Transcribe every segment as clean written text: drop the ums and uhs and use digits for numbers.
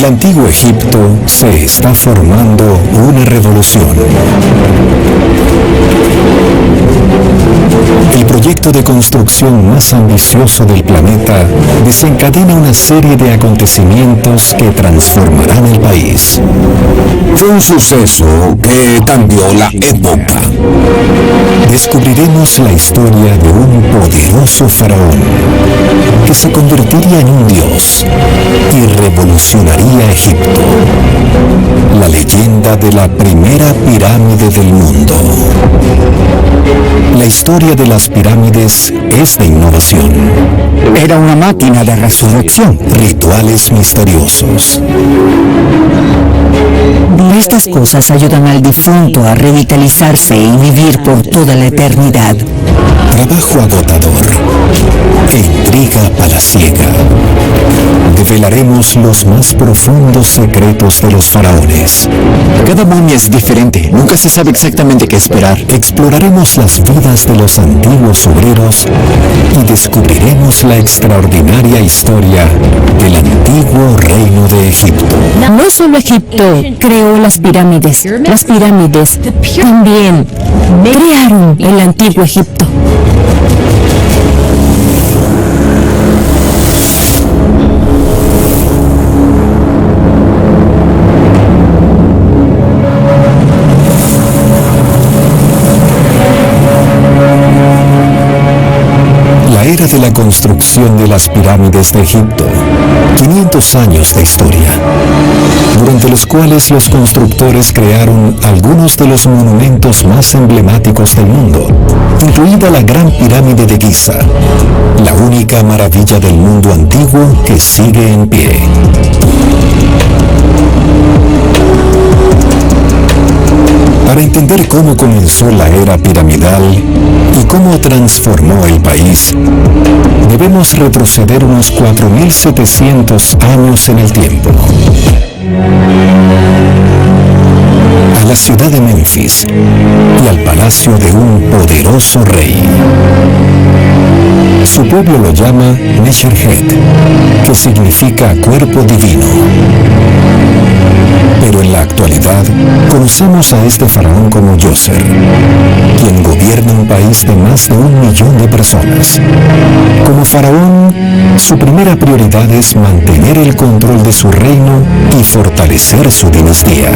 antiguo Egipto se está formando una revolución. El proyecto de construcción más ambicioso del planeta desencadena una serie de acontecimientos que transformarán el país. Fue un suceso que cambió la época. Descubriremos la historia de un poderoso faraón que se convertiría en un dios y revolucionaría Egipto. La leyenda de la primera pirámide del mundo. La historia de las pirámides es de innovación. Era una máquina de resurrección. Rituales misteriosos. Estas cosas ayudan al difunto a revitalizarse y vivir por toda la eternidad. Trabajo agotador e intriga palaciega. Develaremos los más profundos secretos de los faraones. Cada momia es diferente, nunca se sabe exactamente qué esperar. Exploraremos las vidas de los antiguos obreros y descubriremos la extraordinaria historia del antiguo reino de Egipto. No solo Egipto creó las pirámides también crearon el antiguo Egipto. La era de la construcción de las pirámides de Egipto. 500 años de historia, durante los cuales los constructores crearon algunos de los monumentos más emblemáticos del mundo, incluida la Gran Pirámide de Giza, la única maravilla del mundo antiguo que sigue en pie. Para entender cómo comenzó la era piramidal y cómo transformó el país, debemos retroceder unos 4.700 años en el tiempo. A la ciudad de Memphis y al palacio de un poderoso rey. Su pueblo lo llama Nesherhet, que significa cuerpo divino. Pero en la actualidad, conocemos a este faraón como Djoser, quien gobierna un país de más de 1 millón de personas. Como faraón, su primera prioridad es mantener el control de su reino y fortalecer su dinastía.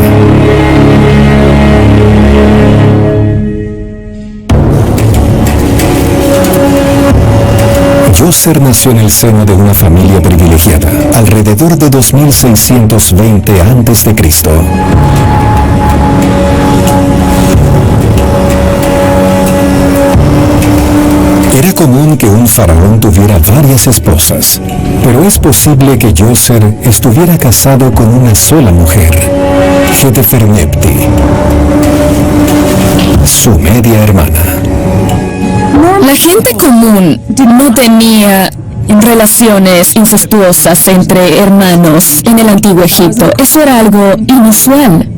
Djoser nació en el seno de una familia privilegiada, alrededor de 2620 a.C. Era común que un faraón tuviera varias esposas, pero es posible que Djoser estuviera casado con una sola mujer, Hetefernebti, su media hermana. La gente común no tenía relaciones incestuosas entre hermanos en el antiguo Egipto. Eso era algo inusual.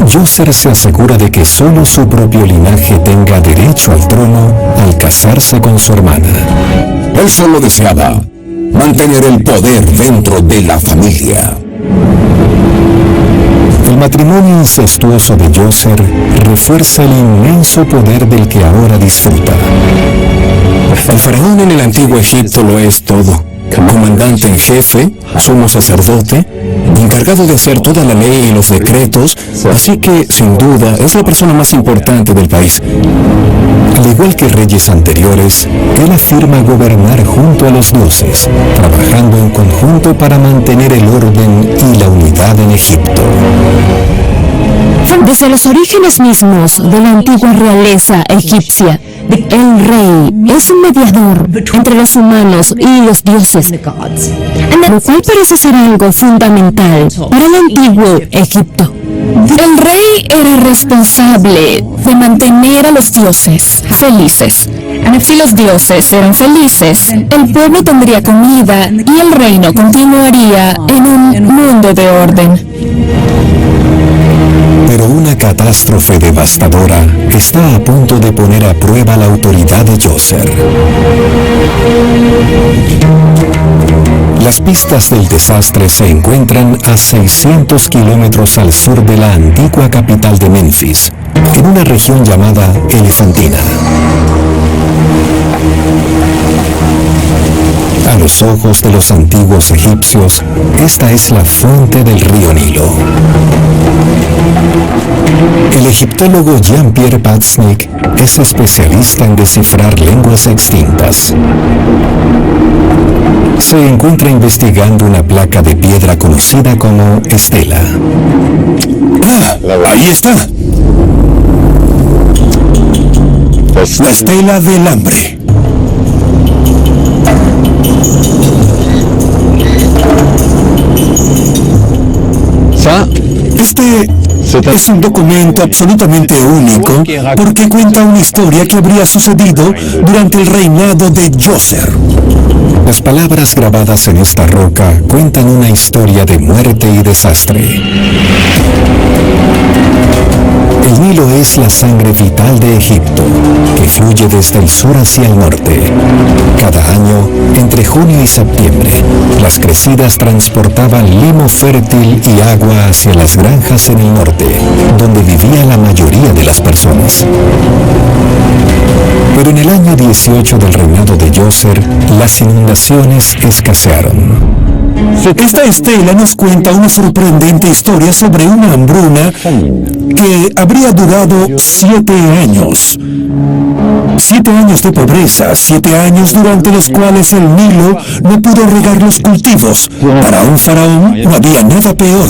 Djoser se asegura de que solo su propio linaje tenga derecho al trono al casarse con su hermana. Él solo deseaba mantener el poder dentro de la familia. El matrimonio incestuoso de Djoser refuerza el inmenso poder del que ahora disfruta. El faraón en el antiguo Egipto lo es todo. Comandante en jefe, sumo sacerdote, encargado de hacer toda la ley y los decretos, así que, sin duda, es la persona más importante del país. Al igual que reyes anteriores, él afirma gobernar junto a los dioses, trabajando en conjunto para mantener el orden y la unidad en Egipto. Desde los orígenes mismos de la antigua realeza egipcia, el rey es un mediador entre los humanos y los dioses, lo cual parece ser algo fundamental para el antiguo Egipto. El rey era responsable de mantener a los dioses felices. Si los dioses eran felices, el pueblo tendría comida y el reino continuaría en un mundo de orden. Pero una catástrofe devastadora está a punto de poner a prueba la autoridad de Djoser. Las pistas del desastre se encuentran a 600 kilómetros al sur de la antigua capital de Memphis, en una región llamada Elefantina. A los ojos de los antiguos egipcios, esta es la fuente del río Nilo. El egiptólogo Jean-Pierre Patznik es especialista en descifrar lenguas extintas. Se encuentra investigando una placa de piedra conocida como estela. ¡Ah! Ahí está. La estela del hambre. Este es un documento absolutamente único porque cuenta una historia que habría sucedido durante el reinado de Djoser. Las palabras grabadas en esta roca cuentan una historia de muerte y desastre. El Nilo es la sangre vital de Egipto, que fluye desde el sur hacia el norte. Cada año, entre junio y septiembre, las crecidas transportaban limo fértil y agua hacia las granjas en el norte, donde vivía la mayoría de las personas. Pero en el año 18 del reinado de Djoser, las inundaciones escasearon. Esta estela nos cuenta una sorprendente historia sobre una hambruna que habría durado 7 años. 7 años de pobreza, 7 años durante los cuales el Nilo no pudo regar los cultivos. Para un faraón no había nada peor.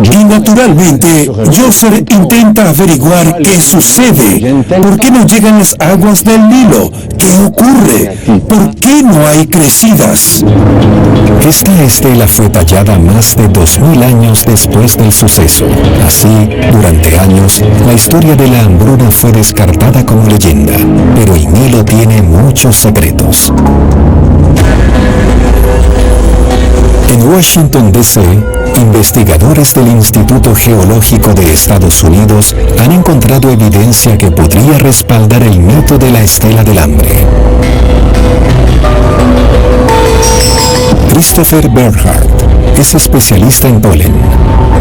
Y naturalmente, Djoser intenta averiguar qué sucede. ¿Por qué no llegan las aguas del Nilo? ¿Qué ocurre? ¿Por qué no hay crecidas? Esta estela fue tallada más de 2000 años después del suceso. Así, durante años, la historia de la hambruna fue descartada como leyenda, pero el Nilo tiene muchos secretos. En Washington, D.C., investigadores del Instituto Geológico de Estados Unidos han encontrado evidencia que podría respaldar el mito de la estela del hambre. Christopher Bernhardt es especialista en polen.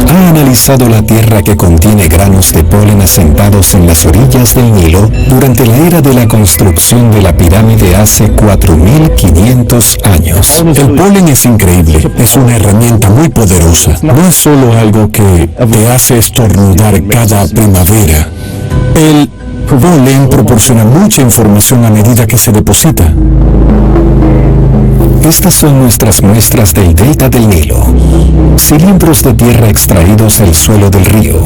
Ha analizado la tierra que contiene granos de polen asentados en las orillas del Nilo durante la era de la construcción de la pirámide hace 4500 años. El polen es increíble, es una herramienta muy poderosa. No es solo algo que te hace estornudar cada primavera. El polen proporciona mucha información a medida que se deposita. Estas son nuestras muestras del delta del Nilo, cilindros de tierra extraídos del suelo del río.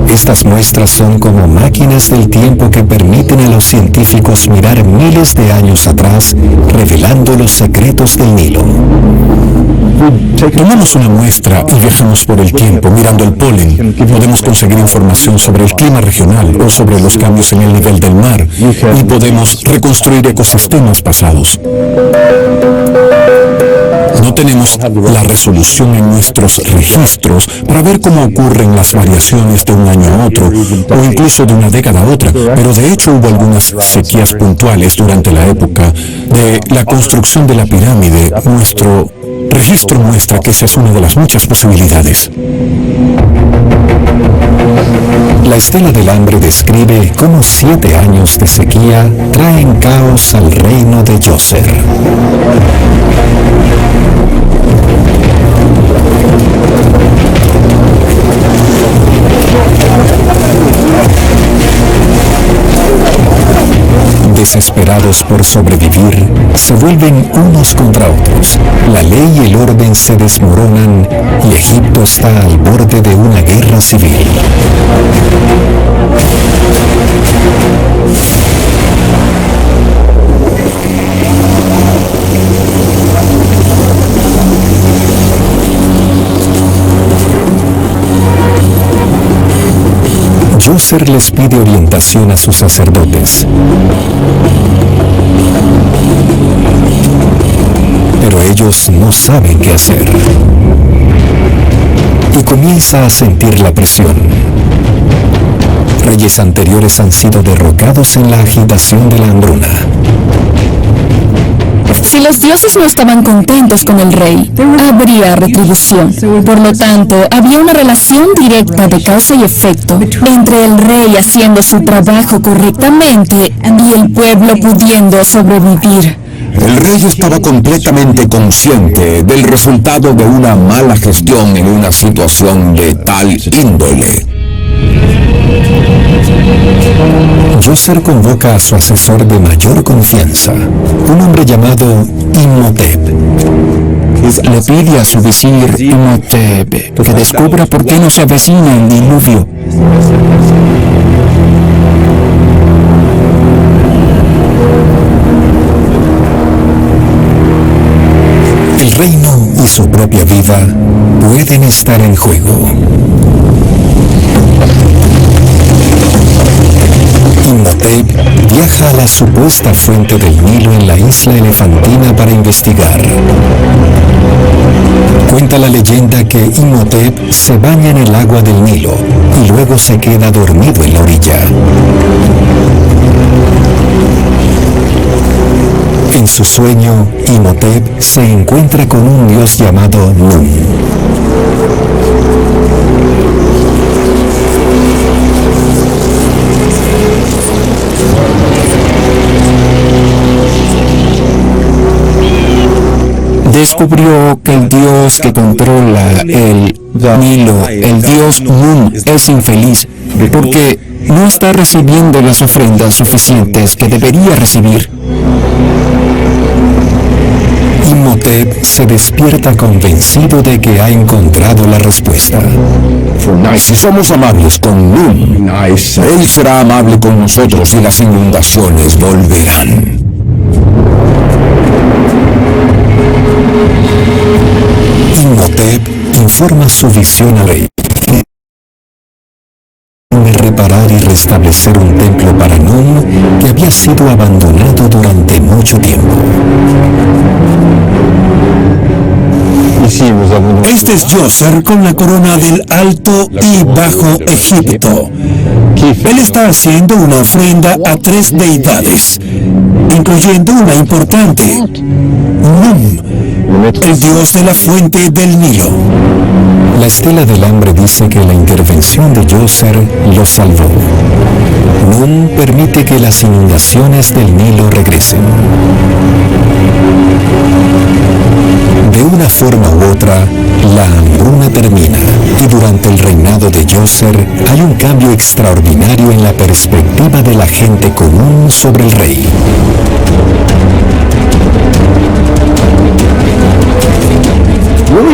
Estas muestras son como máquinas del tiempo que permiten a los científicos mirar miles de años atrás, revelando los secretos del Nilo. Tomamos una muestra y viajamos por el tiempo mirando el polen. Podemos conseguir información sobre el clima regional o sobre los cambios en el nivel del mar y podemos reconstruir ecosistemas pasados. No tenemos la resolución en nuestros registros para ver cómo ocurren las variaciones de un año a otro o incluso de una década a otra, pero de hecho hubo algunas sequías puntuales durante la época de la construcción de la pirámide. Nuestro registro muestra que esa es una de las muchas posibilidades. La estela del hambre describe cómo 7 años de sequía traen caos al reino de Djoser. Desesperados por sobrevivir, se vuelven unos contra otros. La ley y el orden se desmoronan y Egipto está al borde de una guerra civil. Djoser les pide orientación a sus sacerdotes. Pero ellos no saben qué hacer. Y comienza a sentir la presión. Reyes anteriores han sido derrocados en la agitación de la hambruna. Si los dioses no estaban contentos con el rey, habría retribución. Por lo tanto, había una relación directa de causa y efecto entre el rey haciendo su trabajo correctamente y el pueblo pudiendo sobrevivir. El rey estaba completamente consciente del resultado de una mala gestión en una situación de tal índole. Djoser convoca a su asesor de mayor confianza, un hombre llamado Imhotep. Le pide a su visir Imhotep que descubra por qué no se avecina el diluvio. El reino y su propia vida pueden estar en juego. Imhotep viaja a la supuesta fuente del Nilo en la isla Elefantina para investigar. Cuenta la leyenda que Imhotep se baña en el agua del Nilo y luego se queda dormido en la orilla. En su sueño, Imhotep se encuentra con un dios llamado Nun. Descubrió que el dios que controla el Nilo, el dios Nun, es infeliz porque no está recibiendo las ofrendas suficientes que debería recibir. Imhotep se despierta convencido de que ha encontrado la respuesta. Si somos amables con Nun, él será amable con nosotros y las inundaciones volverán. Imhotep informa su visión al rey. Reparar y restablecer un templo para Nun que había sido abandonado durante mucho tiempo. Este es Djoser con la corona del Alto y Bajo Egipto. Él está haciendo una ofrenda a 3 deidades, incluyendo una importante, Nun, el dios de la fuente del Nilo. La estela del hambre dice que la intervención de Djoser lo salvó. Nun permite que las inundaciones del Nilo regresen. De una forma u otra, la hambruna termina y durante el reinado de Djoser hay un cambio extraordinario en la perspectiva de la gente común sobre el rey.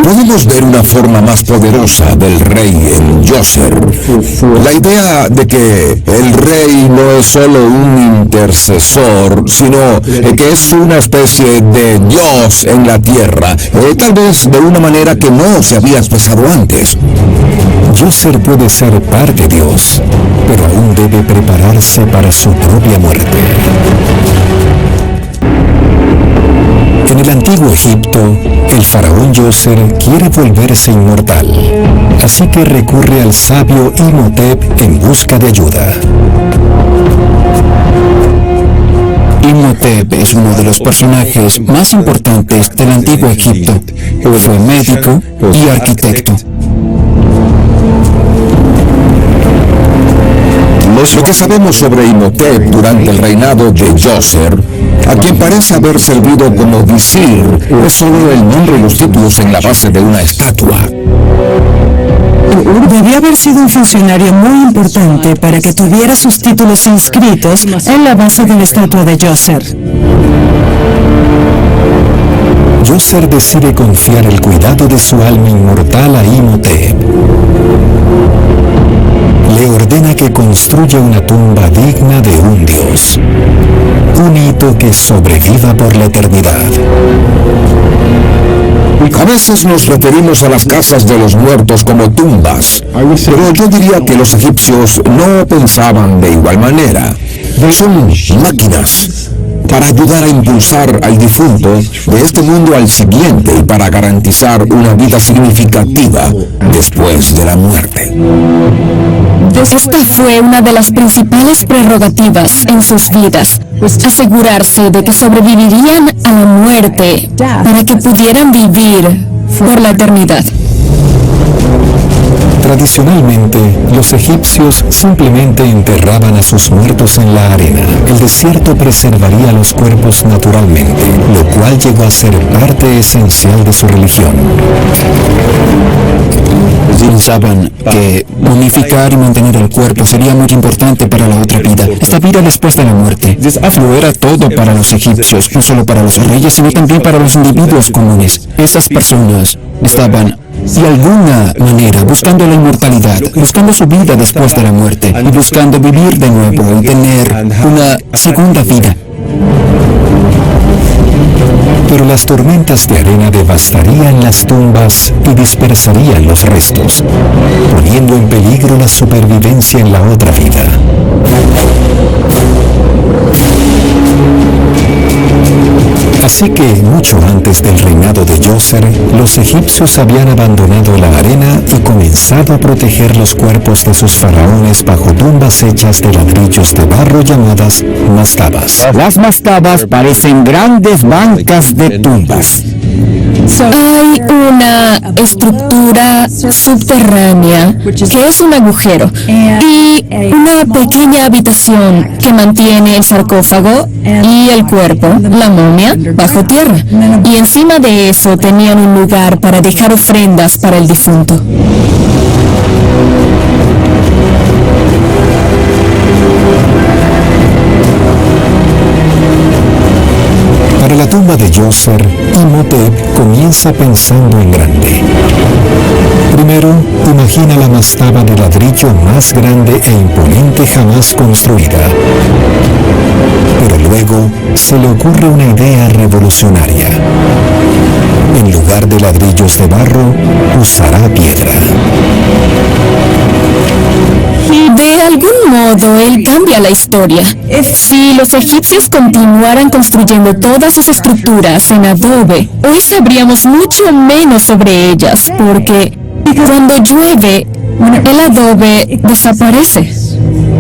Podemos ver una forma más poderosa del rey en Djoser. La idea de que el rey no es solo un intercesor, sino que es una especie de Dios en la tierra, tal vez de una manera que no se había expresado antes. Djoser puede ser parte de Dios, pero aún debe prepararse para su propia muerte. En el antiguo Egipto, el faraón Djoser quiere volverse inmortal, así que recurre al sabio Imhotep en busca de ayuda. Imhotep es uno de los personajes más importantes del antiguo Egipto. Fue médico y arquitecto. Lo que sabemos sobre Imhotep durante el reinado de Djoser, a quien parece haber servido como visir, es solo el nombre y los títulos en la base de una estatua. Debía haber sido un funcionario muy importante para que tuviera sus títulos inscritos en la base de la estatua de Djoser. Djoser decide confiar el cuidado de su alma inmortal a Imhotep. Le ordena que construya una tumba digna de un dios, un hito que sobreviva por la eternidad. A veces nos referimos a las casas de los muertos como tumbas, pero yo diría que los egipcios no pensaban de igual manera. Son máquinas. para ayudar a impulsar al difunto de este mundo al siguiente y para garantizar una vida significativa después de la muerte. Esta fue una de las principales prerrogativas en sus vidas, asegurarse de que sobrevivirían a la muerte para que pudieran vivir por la eternidad. Tradicionalmente, los egipcios simplemente enterraban a sus muertos en la arena. El desierto preservaría los cuerpos naturalmente, lo cual llegó a ser parte esencial de su religión. Pensaban que momificar y mantener el cuerpo sería muy importante para la otra vida, esta vida después de la muerte. Lo era todo para los egipcios, no solo para los reyes, sino también para los individuos comunes. Esas personas estaban, de alguna manera, buscando la inmortalidad, buscando su vida después de la muerte, y buscando vivir de nuevo y tener una segunda vida. Pero las tormentas de arena devastarían las tumbas y dispersarían los restos, poniendo en peligro la supervivencia en la otra vida. Así que, mucho antes del reinado de Djoser, los egipcios habían abandonado la arena y comenzado a proteger los cuerpos de sus faraones bajo tumbas hechas de ladrillos de barro llamadas mastabas. Las mastabas parecen grandes bancas de tumbas. Hay una estructura subterránea que es un agujero y una pequeña habitación que mantiene el sarcófago y el cuerpo, la momia, bajo tierra. Y encima de eso tenían un lugar para dejar ofrendas para el difunto. Para la tumba de Djoser, Imhotep comienza pensando en grande. Primero, imagina la mastaba de ladrillo más grande e imponente jamás construida. Pero luego se le ocurre una idea revolucionaria. En lugar de ladrillos de barro, usará piedra. De algún modo, él cambia la historia. Si los egipcios continuaran construyendo todas sus estructuras en adobe, hoy sabríamos mucho menos sobre ellas, porque cuando llueve, el adobe desaparece.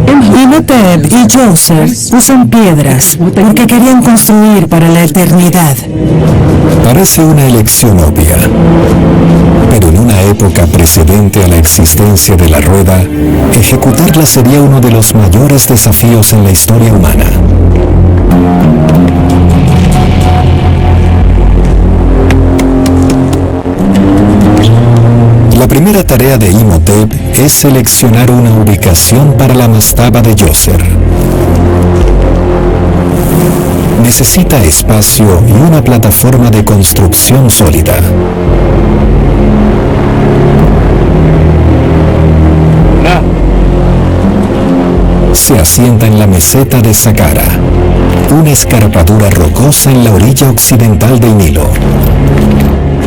Imhotep y Djoser usan piedras porque querían construir para la eternidad. Parece una elección obvia, pero en una época precedente a la existencia de la rueda, ejecutarla sería uno de los mayores desafíos en la historia humana. La primera tarea de Imhotep es seleccionar una ubicación para la mastaba de Djoser. Necesita espacio y una plataforma de construcción sólida. Se asienta en la meseta de Saqqara, una escarpadura rocosa en la orilla occidental del Nilo.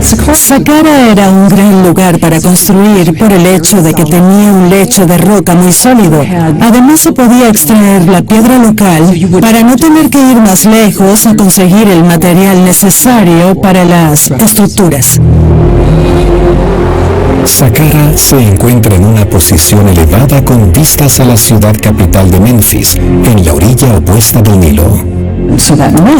Saqqara era un gran lugar para construir por el hecho de que tenía un lecho de roca muy sólido. Además se podía extraer la piedra local para no tener que ir más lejos a conseguir el material necesario para las estructuras. Saqqara se encuentra en una posición elevada con vistas a la ciudad capital de Memphis, en la orilla opuesta del Nilo.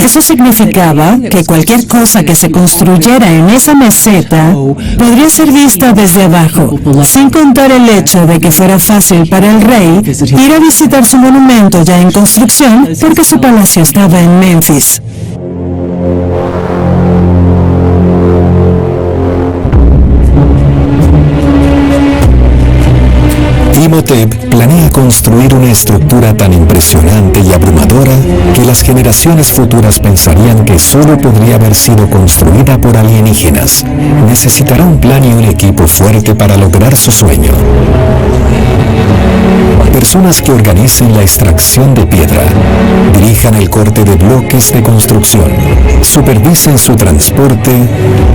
Eso significaba que cualquier cosa que se construyera en esa meseta podría ser vista desde abajo, sin contar el hecho de que fuera fácil para el rey ir a visitar su monumento ya en construcción porque su palacio estaba en Memphis. Imhotep planea construir una estructura tan impresionante y abrumadora que las generaciones futuras pensarían que solo podría haber sido construida por alienígenas. Necesitará un plan y un equipo fuerte para lograr su sueño. Personas que organicen la extracción de piedra, dirijan el corte de bloques de construcción, supervisen su transporte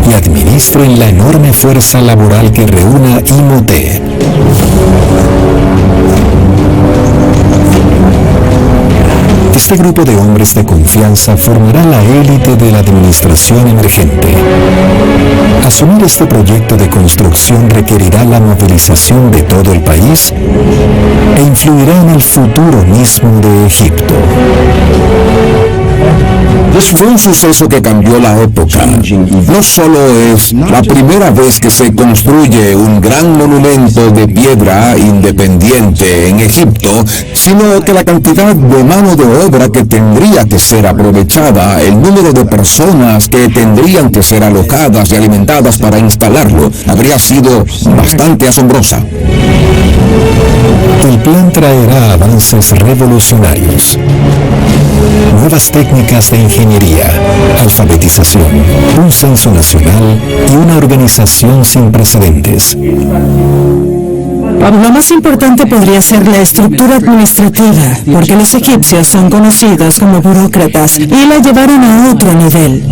y administren la enorme fuerza laboral que reúna Imhotep. Este grupo de hombres de confianza formará la élite de la administración emergente. Asumir este proyecto de construcción requerirá la movilización de todo el país e influirá en el futuro mismo de Egipto. Fue un suceso que cambió la época. No solo es la primera vez que se construye un gran monumento de piedra independiente en Egipto, sino que la cantidad de mano de obra que tendría que ser aprovechada, el número de personas que tendrían que ser alojadas y alimentadas para instalarlo, habría sido bastante asombrosa. El plan traerá avances revolucionarios, nuevas técnicas de ingeniería, alfabetización, un censo nacional y una organización sin precedentes. Lo más importante podría ser la estructura administrativa, porque los egipcios son conocidos como burócratas y la llevaron a otro nivel.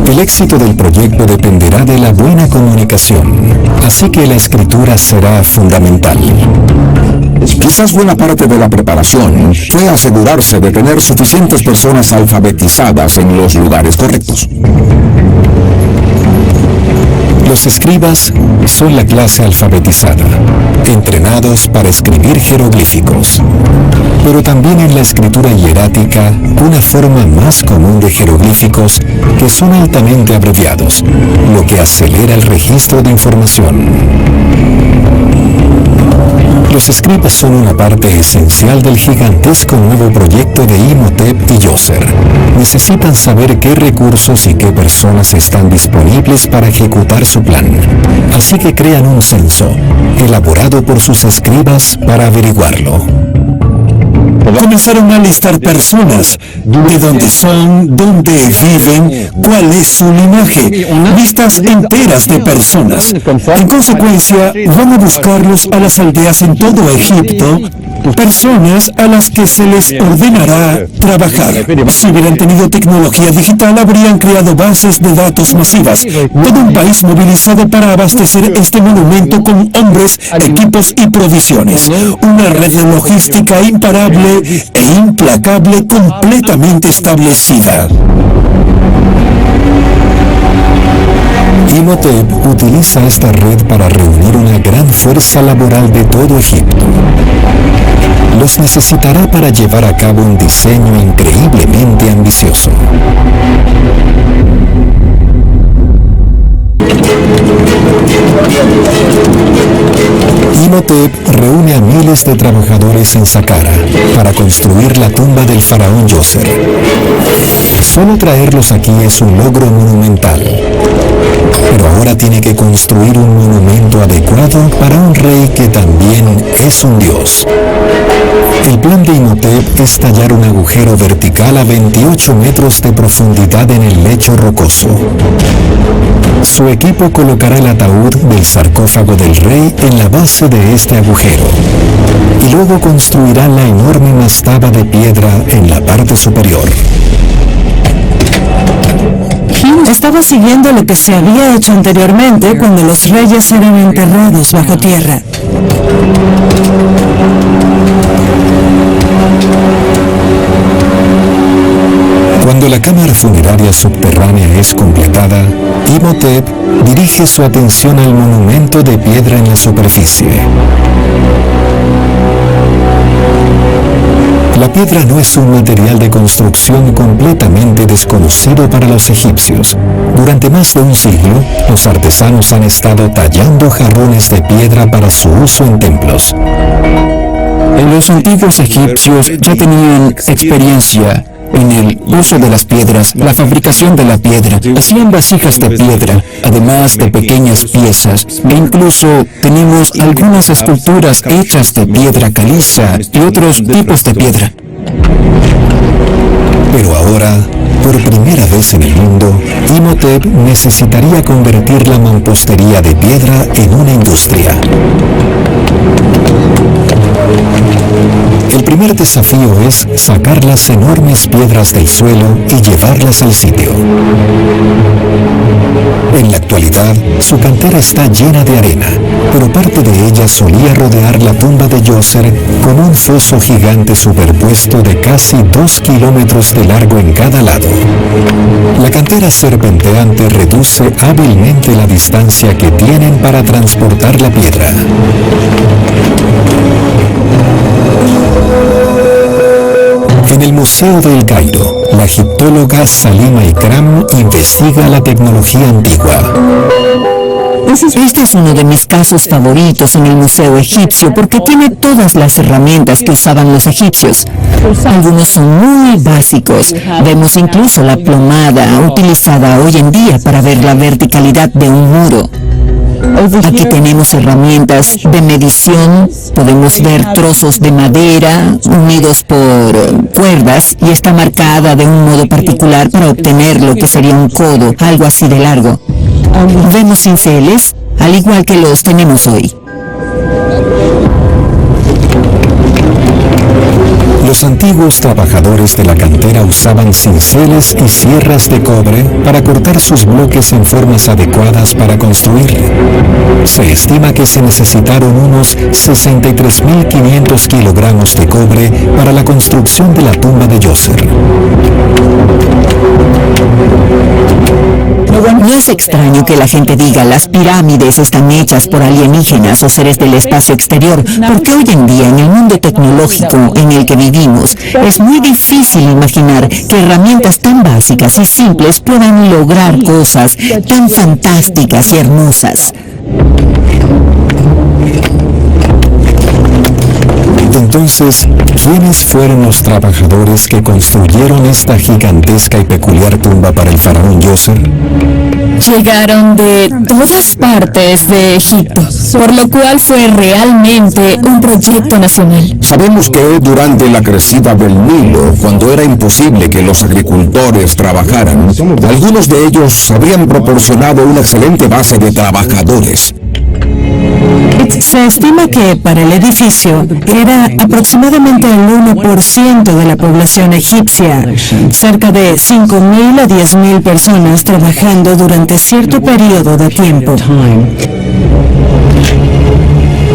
El éxito del proyecto dependerá de la buena comunicación, así que la escritura será fundamental. Quizás buena parte de la preparación fue asegurarse de tener suficientes personas alfabetizadas en los lugares correctos. Los escribas son la clase alfabetizada, entrenados para escribir jeroglíficos. Pero también en la escritura hierática, una forma más común de jeroglíficos que son altamente abreviados, lo que acelera el registro de información. Los escribas son una parte esencial del gigantesco nuevo proyecto de Imhotep y Djoser. Necesitan saber qué recursos y qué personas están disponibles para ejecutar su plan. Así que crean un censo, elaborado por sus escribas para averiguarlo. Comenzaron a listar personas, de dónde son, dónde viven, cuál es su linaje, listas enteras de personas. En consecuencia, van a buscarlos a las aldeas en todo Egipto, personas a las que se les ordenará trabajar. Si hubieran tenido tecnología digital, habrían creado bases de datos masivas. Todo un país movilizado para abastecer este monumento con hombres, equipos y provisiones. Una red de logística imparable e implacable completamente establecida. Imhotep utiliza esta red para reunir una gran fuerza laboral de todo Egipto. Los necesitará para llevar a cabo un diseño increíblemente ambicioso. Imhotep reúne a miles de trabajadores en Saqqara para construir la tumba del faraón Djoser. Solo traerlos aquí es un logro monumental. Pero ahora tiene que construir un monumento adecuado para un rey que también es un dios. El plan de Imhotep es tallar un agujero vertical a 28 metros de profundidad en el lecho rocoso. Su equipo colocará el ataúd del sarcófago del rey en la base de este agujero y luego construirán la enorme mastaba de piedra en la parte superior. Estaba siguiendo lo que se había hecho anteriormente cuando los reyes eran enterrados bajo tierra. Cuando la cámara funeraria subterránea es completada, Imhotep dirige su atención al monumento de piedra en la superficie. La piedra no es un material de construcción completamente desconocido para los egipcios. Durante más de un siglo, los artesanos han estado tallando jarrones de piedra para su uso en templos. Los antiguos egipcios ya tenían experiencia en el uso de las piedras, la fabricación de la piedra. Hacían vasijas de piedra, además de pequeñas piezas, e incluso tenemos algunas esculturas hechas de piedra caliza y otros tipos de piedra. Pero ahora, por primera vez en el mundo, Imhotep necesitaría convertir la mampostería de piedra en una industria. El primer desafío es sacar las enormes piedras del suelo y llevarlas al sitio. En la actualidad, su cantera está llena de arena, pero parte de ella solía rodear la tumba de Djoser con un foso gigante superpuesto de casi 2 kilómetros de largo en cada lado. La cantera serpenteante reduce hábilmente la distancia que tienen para transportar la piedra. En el Museo de El Cairo, la egiptóloga Salima Ikram investiga la tecnología antigua. Este es uno de mis casos favoritos en el Museo Egipcio porque tiene todas las herramientas que usaban los egipcios. Algunos son muy básicos. Vemos incluso la plomada utilizada hoy en día para ver la verticalidad de un muro. Aquí tenemos herramientas de medición, podemos ver trozos de madera unidos por cuerdas y está marcada de un modo particular para obtener lo que sería un codo, algo así de largo. Vemos cinceles, al igual que los tenemos hoy. Los antiguos trabajadores de la cantera usaban cinceles y sierras de cobre para cortar sus bloques en formas adecuadas para construir. Se estima que se necesitaron unos 63.500 kilogramos de cobre para la construcción de la tumba de Djoser. No es extraño que la gente diga las pirámides están hechas por alienígenas o seres del espacio exterior, porque hoy en día en el mundo tecnológico en el que vivimos es muy difícil imaginar que herramientas tan básicas y simples puedan lograr cosas tan fantásticas y hermosas. Entonces, ¿quiénes fueron los trabajadores que construyeron esta gigantesca y peculiar tumba para el faraón Djoser? Llegaron de todas partes de Egipto, por lo cual fue realmente un proyecto nacional. Sabemos que durante la crecida del Nilo, cuando era imposible que los agricultores trabajaran, algunos de ellos habrían proporcionado una excelente base de trabajadores. Se estima que para el edificio era aproximadamente el 1% de la población egipcia, cerca de 5.000 a 10.000 personas trabajando durante cierto periodo de tiempo.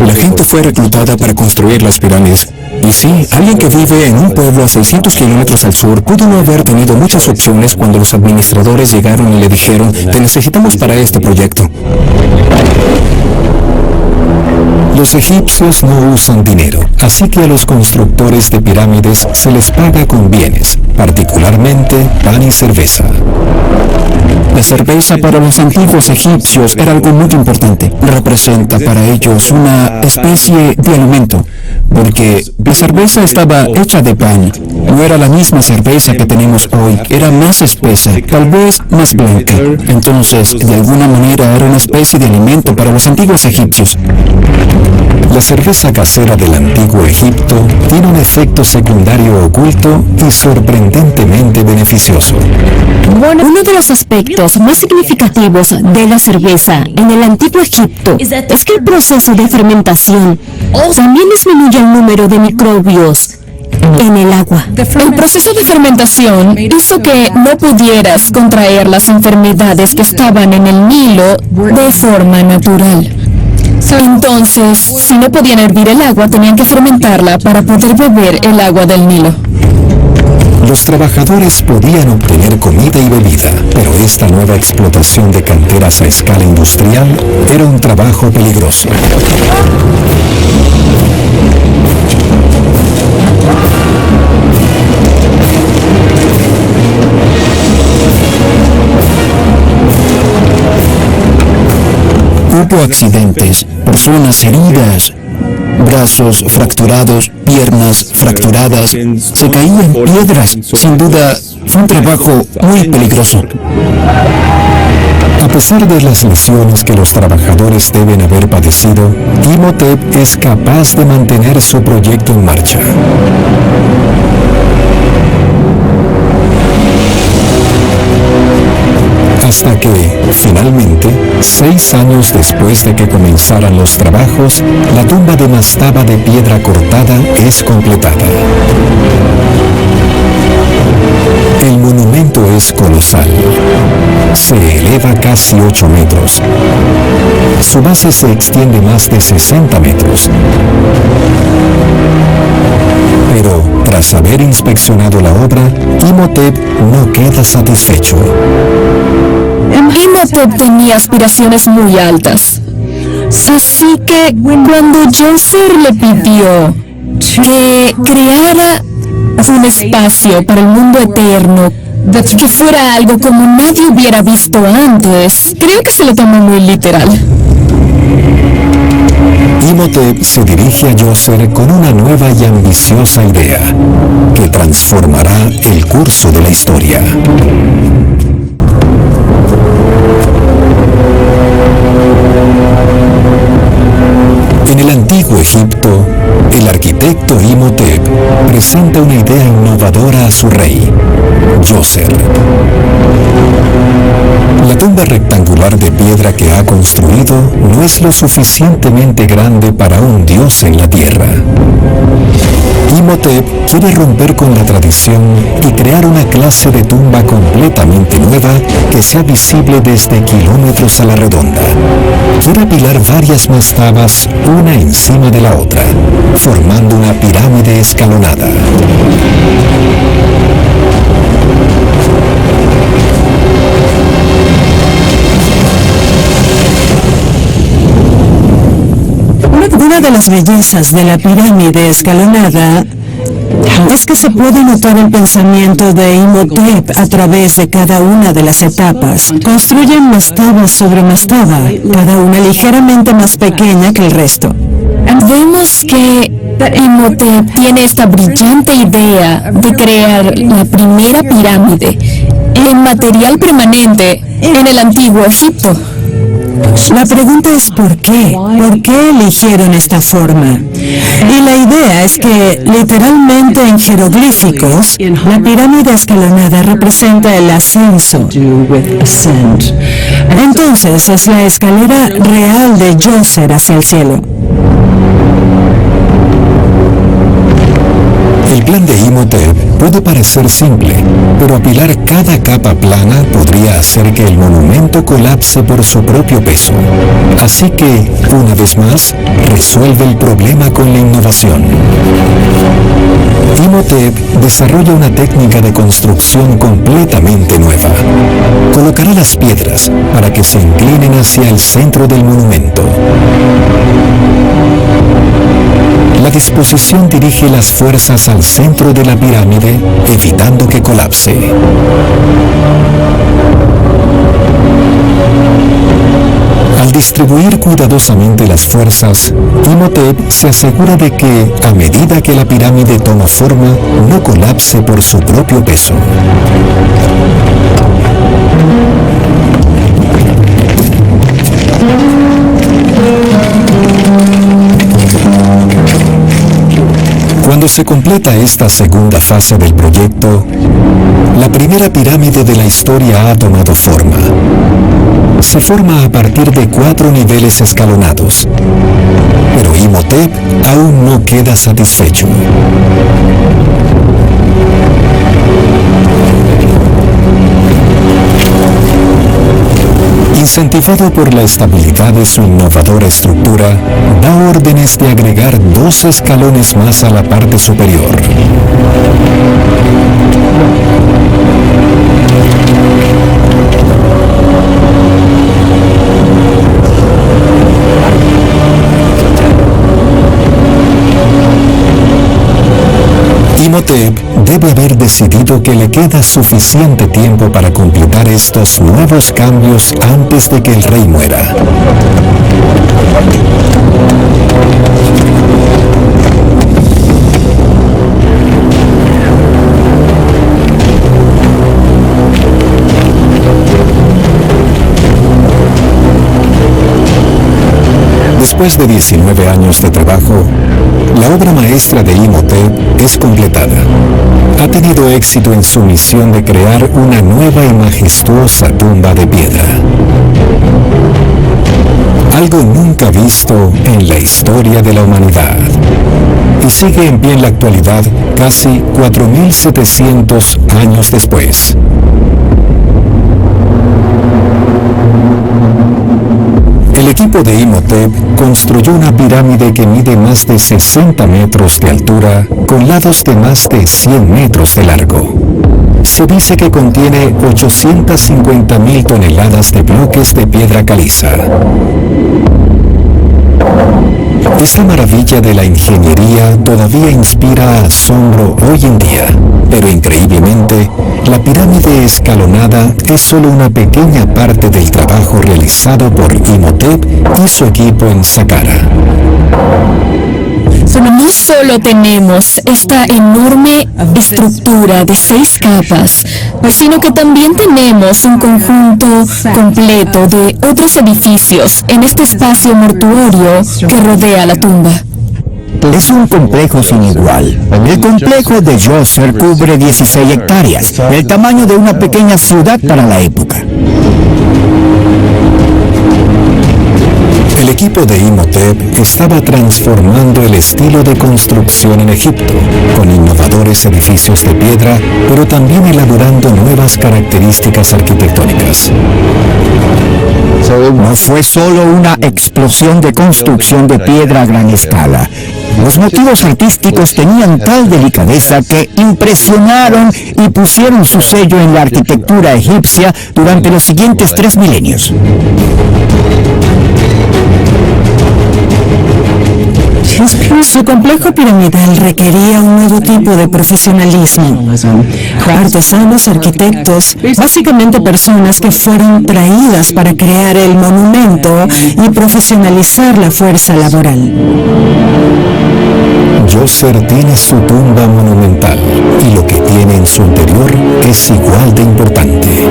La gente fue reclutada para construir las pirámides. Y sí, alguien que vive en un pueblo a 600 kilómetros al sur pudo no haber tenido muchas opciones cuando los administradores llegaron y le dijeron: te necesitamos para este proyecto. Los egipcios no usan dinero, así que a los constructores de pirámides se les paga con bienes, particularmente pan y cerveza. La cerveza para los antiguos egipcios era algo muy importante. Representa para ellos una especie de alimento, porque la cerveza estaba hecha de pan. No era la misma cerveza que tenemos hoy, era más espesa, tal vez más blanca. Entonces, de alguna manera era una especie de alimento para los antiguos egipcios. La cerveza casera del antiguo Egipto tiene un efecto secundario oculto y sorprendentemente beneficioso. Uno de los aspectos más significativos de la cerveza en el antiguo Egipto es que el proceso de fermentación también disminuye el número de microbios en el agua. El proceso de fermentación hizo que no pudieras contraer las enfermedades que estaban en el Nilo de forma natural. Entonces, si no podían hervir el agua, tenían que fermentarla para poder beber el agua del Nilo. Los trabajadores podían obtener comida y bebida, pero esta nueva explotación de canteras a escala industrial era un trabajo peligroso. Hubo accidentes, personas heridas, brazos fracturados, piernas fracturadas, se caían piedras. Sin duda, fue un trabajo muy peligroso. A pesar de las lesiones que los trabajadores deben haber padecido, Imhotep es capaz de mantener su proyecto en marcha. hasta que, finalmente, 6 años después de que comenzaran los trabajos, la tumba de mastaba de piedra cortada es completada. El monumento es colosal. Se eleva casi 8 metros. Su base se extiende más de 60 metros. Pero, tras haber inspeccionado la obra, Imhotep no queda satisfecho. Imhotep tenía aspiraciones muy altas. Así que cuando Djoser le pidió que creara un espacio para el mundo eterno, que fuera algo como nadie hubiera visto antes, creo que se lo tomó muy literal. Imhotep se dirige a Djoser con una nueva y ambiciosa idea que transformará el curso de la historia. En el antiguo Egipto, el arquitecto Imhotep presenta una idea innovadora a su rey, Djoser. La tumba rectangular de piedra que ha construido no es lo suficientemente grande para un dios en la tierra. Imhotep quiere romper con la tradición y crear una clase de tumba completamente nueva que sea visible desde kilómetros a la redonda. Quiere apilar varias mastabas una encima de la otra, formando una pirámide escalonada. Una de las bellezas de la pirámide escalonada es que se puede notar el pensamiento de Imhotep a través de cada una de las etapas. Construyen mastaba sobre mastaba, cada una ligeramente más pequeña que el resto. Vemos que Imhotep tiene esta brillante idea de crear la primera pirámide en material permanente en el antiguo Egipto. La pregunta es ¿por qué? ¿Por qué eligieron esta forma? Y la idea es que, literalmente en jeroglíficos, la pirámide escalonada representa el ascenso. Entonces es la escalera real de Djoser hacia el cielo. El plan de Imhotep puede parecer simple, pero apilar cada capa plana podría hacer que el monumento colapse por su propio peso. Así que, una vez más, resuelve el problema con la innovación. Imhotep desarrolla una técnica de construcción completamente nueva. Colocará las piedras para que se inclinen hacia el centro del monumento. La disposición dirige las fuerzas al centro de la pirámide, evitando que colapse. Al distribuir cuidadosamente las fuerzas, Imhotep se asegura de que, a medida que la pirámide toma forma, no colapse por su propio peso. Cuando se completa esta segunda fase del proyecto, la primera pirámide de la historia ha tomado forma. Se forma a partir de 4 niveles escalonados, pero Imhotep aún no queda satisfecho. Incentivado por la estabilidad de su innovadora estructura, da órdenes de agregar 2 escalones más a la parte superior. Imhotep debe haber decidido que le queda suficiente tiempo para completar estos nuevos cambios antes de que el rey muera. Después de 19 años de trabajo, la obra maestra de Imhotep es completada. ha tenido éxito en su misión de crear una nueva y majestuosa tumba de piedra. Algo nunca visto en la historia de la humanidad. Y sigue en pie en la actualidad, casi 4.700 años después. El equipo de Imhotep construyó una pirámide que mide más de 60 metros de altura, con lados de más de 100 metros de largo. Se dice que contiene 850.000 toneladas de bloques de piedra caliza. Esta maravilla de la ingeniería todavía inspira asombro hoy en día, pero increíblemente, la pirámide escalonada es solo una pequeña parte del trabajo realizado por Imhotep y su equipo en Saqqara. No solo tenemos esta enorme estructura de 6 capas, sino que también tenemos un conjunto completo de otros edificios en este espacio mortuorio que rodea la tumba. Es un complejo sin igual. El complejo de Djoser cubre 16 hectáreas, el tamaño de una pequeña ciudad para la época. El equipo de Imhotep estaba transformando el estilo de construcción en Egipto, con innovadores edificios de piedra, pero también elaborando nuevas características arquitectónicas. No fue solo una explosión de construcción de piedra a gran escala. Los motivos artísticos tenían tal delicadeza que impresionaron y pusieron su sello en la arquitectura egipcia durante los siguientes 3 milenios. Su complejo piramidal requería un nuevo tipo de profesionalismo. Artesanos, arquitectos, básicamente personas que fueron traídas para crear el monumento y profesionalizar la fuerza laboral. Djoser tiene su tumba monumental y lo que tiene en su interior es igual de importante.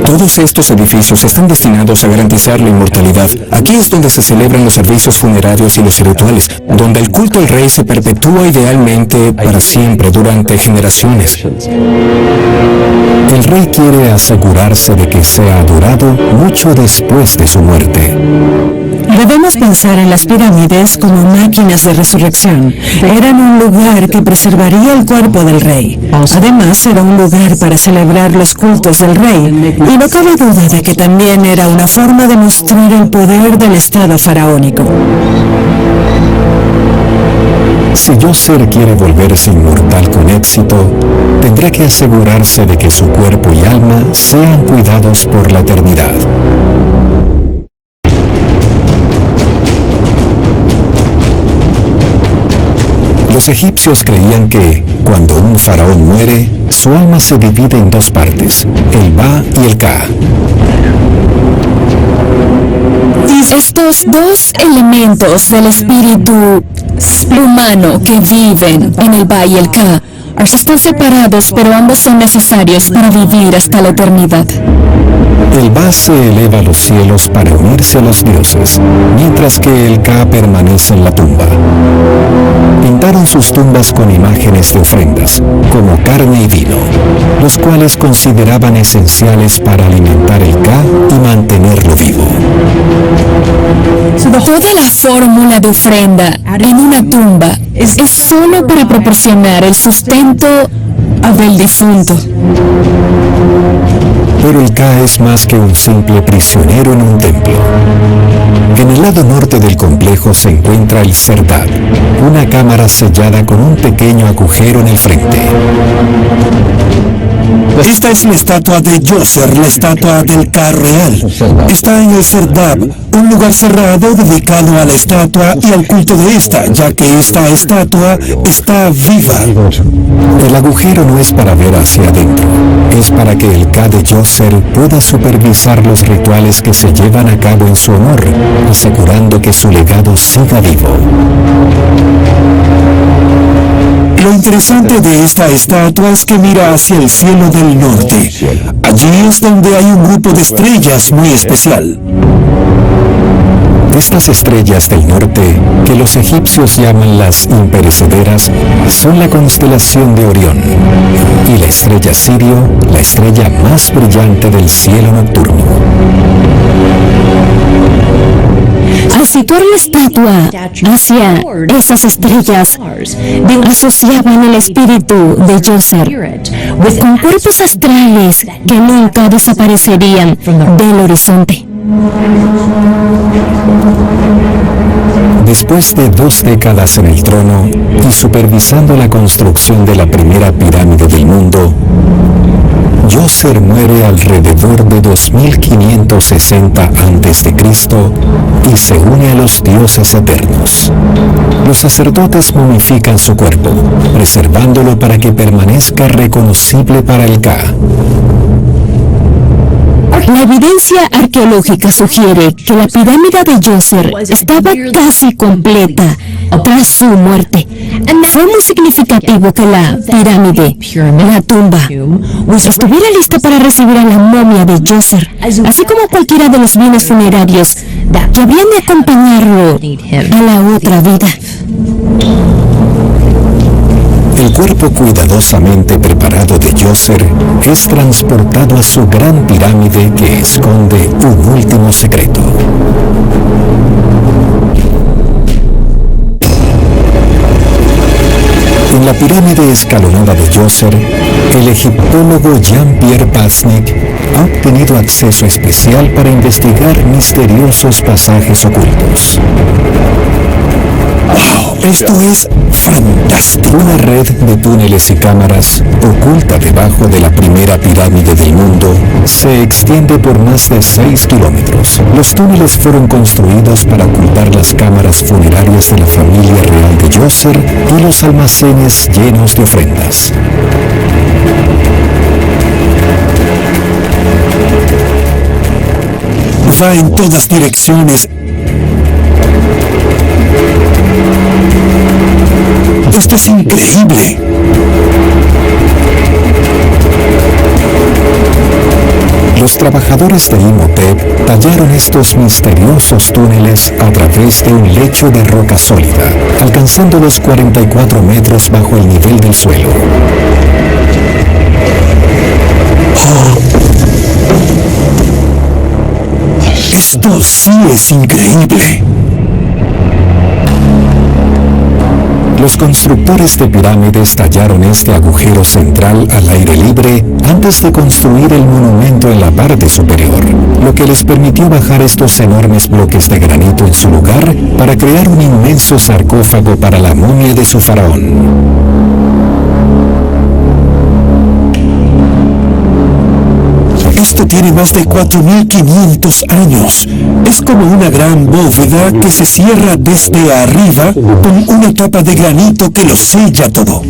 Todos estos edificios están destinados a garantizar la inmortalidad. Aquí es donde se celebran los servicios funerarios y los rituales, donde el culto al rey se perpetúa idealmente para siempre durante generaciones. El rey quiere asegurarse de que sea adorado mucho después de su muerte. Debemos pensar en las pirámides como máquinas de resurrección. Eran un lugar que preservaría el cuerpo del rey. Además, era un lugar para celebrar los cultos del rey. Y no cabe duda de que también era una forma de mostrar el poder del estado faraónico. Si Djoser quiere volverse inmortal con éxito, tendrá que asegurarse de que su cuerpo y alma sean cuidados por la eternidad. Los egipcios creían que, cuando un faraón muere, su alma se divide en 2 partes, el Ba y el Ka. Estos 2 elementos del espíritu humano que viven en el Ba y el Ka están separados, pero ambos son necesarios para vivir hasta la eternidad. El Ba se eleva a los cielos para unirse a los dioses, mientras que el Ka permanece en la tumba. Pintaron sus tumbas con imágenes de ofrendas, como carne y vino, los cuales consideraban esenciales para alimentar el Ka y mantenerlo vivo. Toda la fórmula de ofrenda en una tumba es solo para proporcionar el sustento del difunto. Pero el Ka es más que un simple prisionero en un templo. En el lado norte del complejo se encuentra el Serdab, una cámara sellada con un pequeño agujero en el frente. Esta es la estatua de Djoser, la estatua del Ka real. Está en el Serdab, un lugar cerrado dedicado a la estatua y al culto de esta, ya que esta estatua está viva. El agujero no es para ver hacia adentro, es para que el Ka de Djoser pueda supervisar los rituales que se llevan a cabo en su honor, asegurando que su legado siga vivo. Lo interesante de esta estatua es que mira hacia el cielo del norte. Allí es donde hay un grupo de estrellas muy especial. Estas estrellas del norte, que los egipcios llaman las imperecederas, son la constelación de Orión y la estrella Sirio, la estrella más brillante del cielo nocturno. Al situar la estatua hacia esas estrellas, asociaban el espíritu de Djoser con cuerpos astrales que nunca desaparecerían del horizonte. Después de 2 décadas en el trono y supervisando la construcción de la primera pirámide del mundo, Djoser muere alrededor de 2560 a.C. y se une a los dioses eternos. Los sacerdotes momifican su cuerpo, preservándolo para que permanezca reconocible para el Ka. La evidencia arqueológica sugiere que la pirámide de Djoser estaba casi completa tras su muerte. Fue muy significativo que la pirámide, la tumba, estuviera lista para recibir a la momia de Djoser, así como cualquiera de los bienes funerarios que habrían de acompañarlo a la otra vida. El cuerpo cuidadosamente preparado de Djoser es transportado a su gran pirámide que esconde un último secreto. En la pirámide escalonada de Djoser, el egiptólogo Jean-Pierre Paznik ha obtenido acceso especial para investigar misteriosos pasajes ocultos. Esto es fantástico. Una red de túneles y cámaras, oculta debajo de la primera pirámide del mundo, se extiende por más de 6 kilómetros. Los túneles fueron construidos para ocultar las cámaras funerarias de la familia real de Djoser y los almacenes llenos de ofrendas. Va en todas direcciones. Esto es increíble. Los trabajadores de Imhotep tallaron estos misteriosos túneles a través de un lecho de roca sólida, alcanzando los 44 metros bajo el nivel del suelo. Esto sí es increíble. Los constructores de pirámides tallaron este agujero central al aire libre antes de construir el monumento en la parte superior, lo que les permitió bajar estos enormes bloques de granito en su lugar para crear un inmenso sarcófago para la momia de su faraón. Esto tiene más de 4.500 años. Es como una gran bóveda que se cierra desde arriba con una capa de granito que lo sella todo.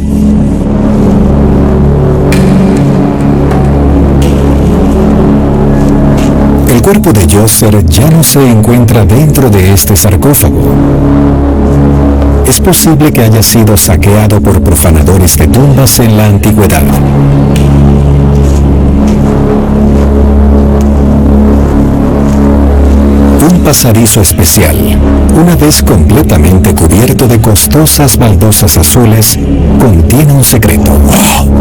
El cuerpo de Djoser ya no se encuentra dentro de este sarcófago. Es posible que haya sido saqueado por profanadores de tumbas en la antigüedad. Un pasadizo especial, una vez completamente cubierto de costosas baldosas azules, contiene un secreto.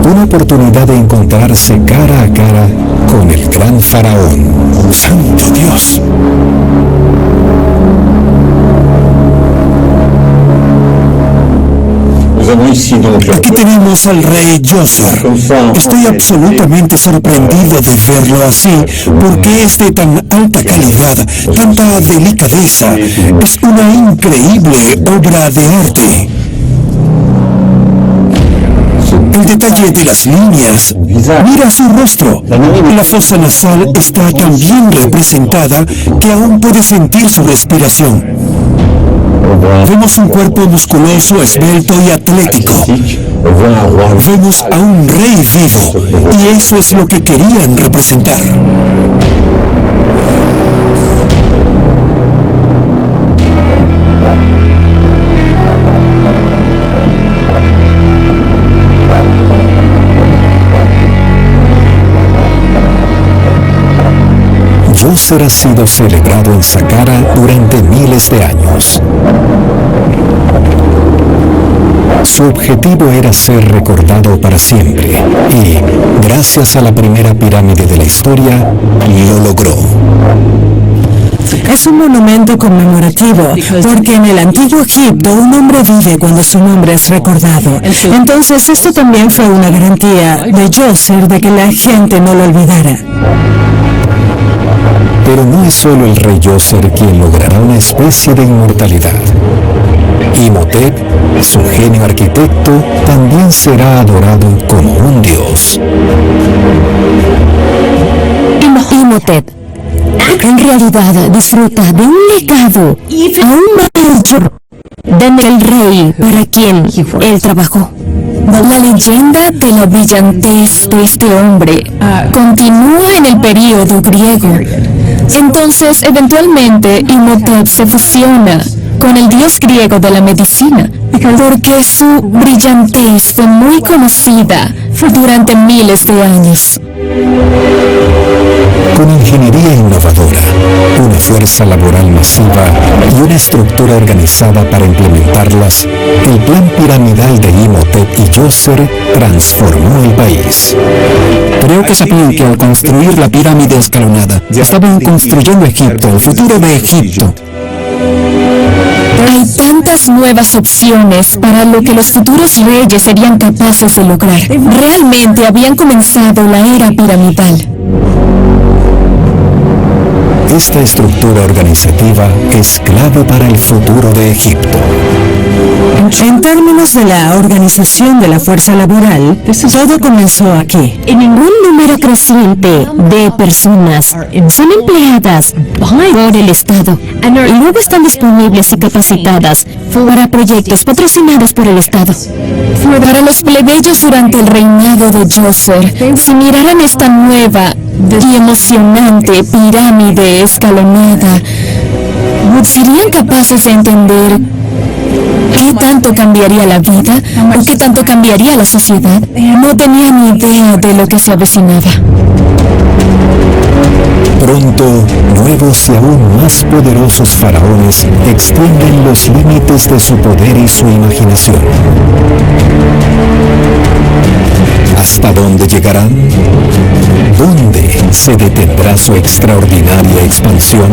Una oportunidad de encontrarse cara a cara con el gran faraón. ¡Santo Dios! Aquí tenemos al rey Djoser. Estoy absolutamente sorprendido de verlo así, porque es de tan alta calidad, tanta delicadeza. Es una increíble obra de arte. El detalle de las líneas. Mira su rostro. La fosa nasal está tan bien representada que aún puede sentir su respiración. Vemos un cuerpo musculoso, esbelto y atlético. Vemos a un rey vivo, y eso es lo que querían representar. Djoser ha sido celebrado en Saqqara durante miles de años. Su objetivo era ser recordado para siempre y, gracias a la primera pirámide de la historia, lo logró. Es un monumento conmemorativo, porque en el antiguo Egipto un hombre vive cuando su nombre es recordado. Entonces esto también fue una garantía de Djoser de que la gente no lo olvidara. Pero no es solo el rey Djoser quien logrará una especie de inmortalidad. Imhotep, su genio arquitecto, también será adorado como un dios. Imhotep en realidad disfruta de un legado aún mayor del rey para quien él trabajó. La leyenda de la brillantez de este hombre continúa en el período griego. Entonces, eventualmente, Imhotep se fusiona con el dios griego de la medicina, porque su brillantez fue muy conocida durante miles de años. Con ingeniería innovadora, una fuerza laboral masiva y una estructura organizada para implementarlas, el plan piramidal de Imhotep y Djoser transformó el país. Creo que sabían que al construir la pirámide escalonada, estaban construyendo Egipto, el futuro de Egipto. Hay tantas nuevas opciones para lo que los futuros reyes serían capaces de lograr. Realmente habían comenzado la era piramidal. Esta estructura organizativa es clave para el futuro de Egipto. En términos de la organización de la fuerza laboral, todo comenzó aquí. Ningún número creciente de personas son empleadas por el Estado y luego están disponibles y capacitadas para proyectos patrocinados por el Estado. Para los plebeyos durante el reinado de Djoser, si miraran esta nueva y emocionante pirámide escalonada, ¿serían capaces de entender qué tanto cambiaría la vida o qué tanto cambiaría la sociedad? No tenían ni idea de lo que se avecinaba. Pronto, nuevos y aún más poderosos faraones extienden los límites de su poder y su imaginación. ¿Hasta dónde llegarán? ¿Dónde se detendrá su extraordinaria expansión?